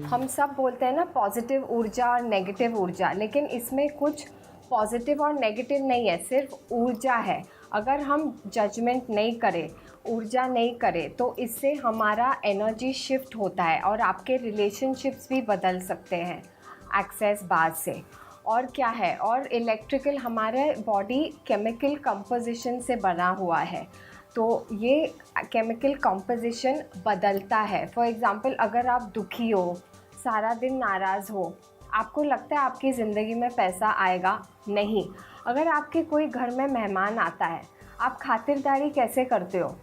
हम सब बोलते हैं ना पॉजिटिव ऊर्जा और नेगेटिव ऊर्जा, लेकिन इसमें कुछ पॉजिटिव और नेगेटिव नहीं है, सिर्फ ऊर्जा है। अगर हम जजमेंट नहीं करें, ऊर्जा नहीं करें, तो इससे हमारा एनर्जी शिफ्ट होता है और आपके रिलेशनशिप्स भी बदल सकते हैं एक्सेस बार से। और क्या है, और इलेक्ट्रिकल, हमारे बॉडी केमिकल कंपोजिशन से बना हुआ है, तो ये केमिकल कंपोजिशन बदलता है। फॉर एग्ज़ाम्पल, अगर आप दुखी हो, सारा दिन नाराज़ हो, आपको लगता है आपकी ज़िंदगी में पैसा आएगा? नहीं। अगर आपके कोई घर में मेहमान आता है, आप खातिरदारी कैसे करते हो?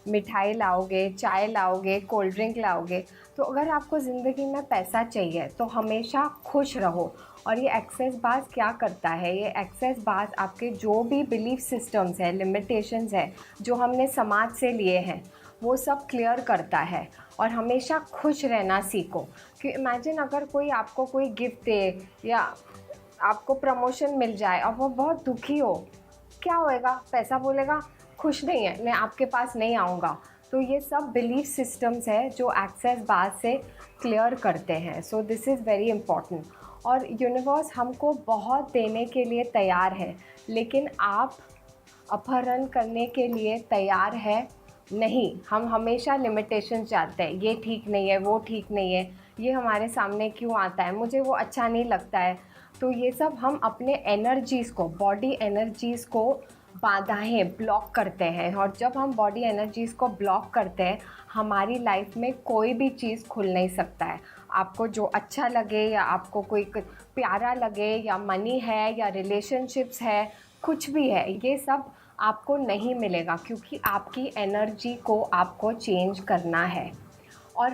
मिठाई लाओगे, चाय लाओगे, कोल्ड ड्रिंक लाओगे। तो अगर आपको ज़िंदगी में पैसा चाहिए तो हमेशा खुश रहो। और ये एक्सेस बाज़ क्या करता है, ये एक्सेस बाज़ आपके जो भी बिलीफ सिस्टम्स है, लिमिटेशंस है जो हमने समाज से लिए हैं, वो सब क्लियर करता है। और हमेशा खुश रहना सीखो। कि इमेजिन अगर कोई आपको कोई गिफ्ट दे या आपको प्रमोशन मिल जाए और वो बहुत दुखी हो, क्या होएगा? पैसा बोलेगा खुश नहीं है, मैं आपके पास नहीं आऊँगा। तो ये सब बिलीफ सिस्टम्स है जो एक्सेस बाज़ से क्लियर करते हैं। So this is very important. और यूनिवर्स हमको बहुत देने के लिए तैयार है, लेकिन आप अपहरण करने के लिए तैयार है नहीं। हम हमेशा लिमिटेशन चाहते हैं, ये ठीक नहीं है, वो ठीक नहीं है, ये हमारे सामने क्यों आता है, मुझे वो अच्छा नहीं लगता है। तो ये सब हम अपने एनर्जीज़ को, बॉडी एनर्जीज़ को बाधाएं ब्लॉक करते हैं। और जब हम बॉडी एनर्जीज़ को ब्लॉक करते हैं, हमारी लाइफ में कोई भी चीज़ खुल नहीं सकता है। आपको जो अच्छा लगे या आपको कोई प्यारा लगे या मनी है या रिलेशनशिप्स है, कुछ भी है, ये सब आपको नहीं मिलेगा, क्योंकि आपकी एनर्जी को आपको चेंज करना है। और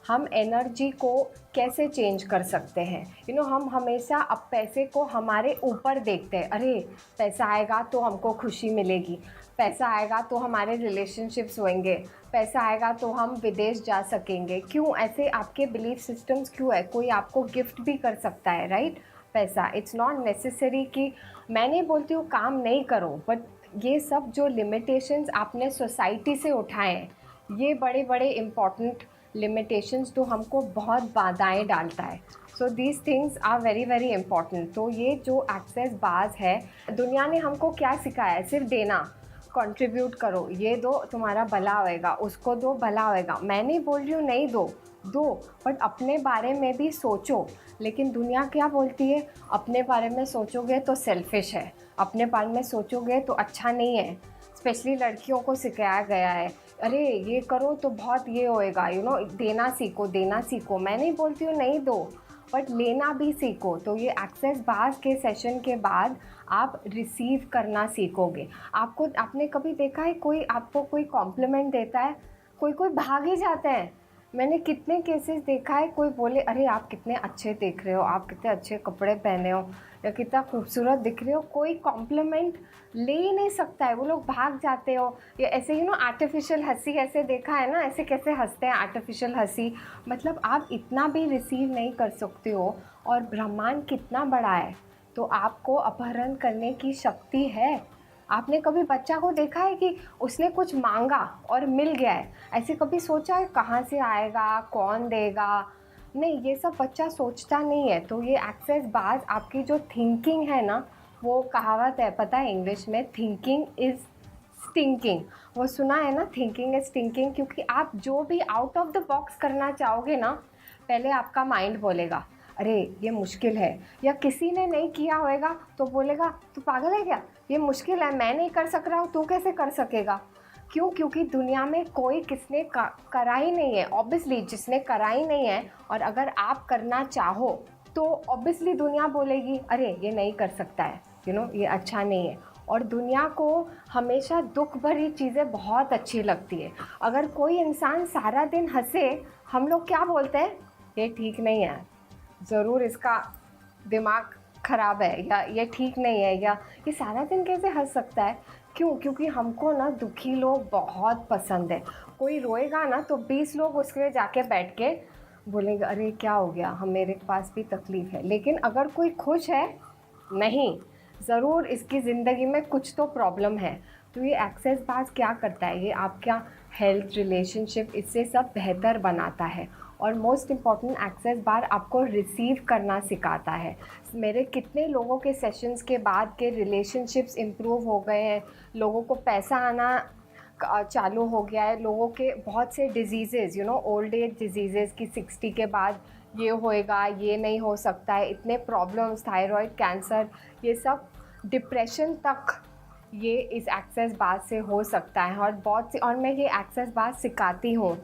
हम एनर्जी को कैसे चेंज कर सकते हैं? हम हमेशा अब पैसे को हमारे ऊपर देखते हैं। अरे पैसा आएगा तो हमको खुशी मिलेगी, पैसा आएगा तो हमारे रिलेशनशिप्स होंगे, पैसा आएगा तो हम विदेश जा सकेंगे। क्यों ऐसे आपके बिलीफ सिस्टम्स क्यों है? कोई आपको गिफ्ट भी कर सकता है, राइट? पैसा, इट्स नॉट नेसेसरी कि, मैं नहीं बोलती हूँ काम नहीं करो, बट ये सब जो लिमिटेशंस आपने सोसाइटी से उठाए हैं, ये बड़े बड़े इम्पॉर्टेंट लिमिटेशंस तो हमको बहुत बाधाएं डालता है। So these things are very very important. तो ये जो एक्सेस बाज़ है, दुनिया ने हमको क्या सिखाया है? सिर्फ देना, कंट्रीब्यूट करो, ये दो तुम्हारा भला होएगा, उसको दो भला होएगा। मैं नहीं बोल रही हूँ नहीं दो, बट अपने बारे में भी सोचो। लेकिन दुनिया क्या बोलती है? अपने बारे में सोचोगे तो सेल्फिश है, अपने बारे में सोचोगे तो अच्छा नहीं है। स्पेशली लड़कियों को सिखाया गया है, अरे ये करो तो बहुत ये होएगा, देना सीखो, देना सीखो। मैं नहीं बोलती हूँ नहीं दो, बट लेना भी सीखो। तो ये एक्सेस बाज़ के सेशन के बाद आप रिसीव करना सीखोगे। आपने कभी देखा है कोई आपको कोई कॉम्प्लीमेंट देता है, कोई भाग ही जाते हैं। मैंने कितने केसेस देखा है, कोई बोले अरे आप कितने अच्छे दिख रहे हो, आप कितने अच्छे कपड़े पहने हो, या कितना खूबसूरत दिख रहे हो, कोई कॉम्प्लीमेंट ले ही नहीं सकता है, वो लोग भाग जाते हो। या ऐसे आर्टिफिशियल हंसी, ऐसे देखा है ना, ऐसे कैसे हंसते हैं आर्टिफिशियल हंसी। मतलब आप इतना भी रिसीव नहीं कर सकते हो, और ब्रह्मांड कितना बड़ा है, तो आपको अपहरण करने की शक्ति है। आपने कभी बच्चा को देखा है कि उसने कुछ मांगा और मिल गया है? ऐसे कभी सोचा है कहाँ से आएगा, कौन देगा? नहीं, ये सब बच्चा सोचता नहीं है। तो ये एक्सेस बाज़ आपकी जो थिंकिंग है ना, वो कहावत है पता है इंग्लिश में, थिंकिंग इज़ स्टिंकिंग। वो सुना है ना, थिंकिंग इज़ स्टिंकिंग। क्योंकि आप जो भी आउट ऑफ द बॉक्स करना चाहोगे ना, पहले आपका माइंड बोलेगा अरे ये मुश्किल है, या किसी ने नहीं किया होएगा तो बोलेगा तू पागल है क्या, ये मुश्किल है, मैं नहीं कर सक रहा हूँ, तू कैसे कर सकेगा? क्यों? क्योंकि दुनिया में कोई किसने करा ही नहीं है। ऑब्वियसली जिसने करा ही नहीं है, और अगर आप करना चाहो तो ऑब्वियसली दुनिया बोलेगी अरे ये नहीं कर सकता है, ये अच्छा नहीं है। और दुनिया को हमेशा दुख भरी चीज़ें बहुत अच्छी लगती है। अगर कोई इंसान सारा दिन हंसे, हम लोग क्या बोलते हैं? ये ठीक नहीं है, ज़रूर इसका दिमाग ख़राब है, या ये ठीक नहीं है, या ये सारा दिन कैसे हंस सकता है। क्यों? क्योंकि हमको ना दुखी लोग बहुत पसंद है। कोई रोएगा ना तो 20 लोग उसके लिए जाके बैठ के बोलेंगे अरे क्या हो गया, हम मेरे पास भी तकलीफ़ है। लेकिन अगर कोई खुश है, नहीं, ज़रूर इसकी ज़िंदगी में कुछ तो प्रॉब्लम है। तो ये एक्सेस बाज़ क्या करता है? ये आपका हेल्थ, रिलेशनशिप, इससे सब बेहतर बनाता है। और मोस्ट इम्पॉर्टेंट एक्सेस बार आपको रिसीव करना सिखाता है। मेरे कितने लोगों के सेशंस के बाद के रिलेशनशिप्स इम्प्रूव हो गए हैं, लोगों को पैसा आना चालू हो गया है, लोगों के बहुत से डिजीज़ेज़ ओल्ड एज डिजीज़ेज़ की 60 के बाद ये होएगा, ये नहीं हो सकता है, इतने प्रॉब्लम्स, थायराइड, कैंसर, ये सब, डिप्रेशन तक ये इस एक्सेस बार से हो सकता है। और बहुत सी, और मैं ये एक्सेस बार सिखाती हूँ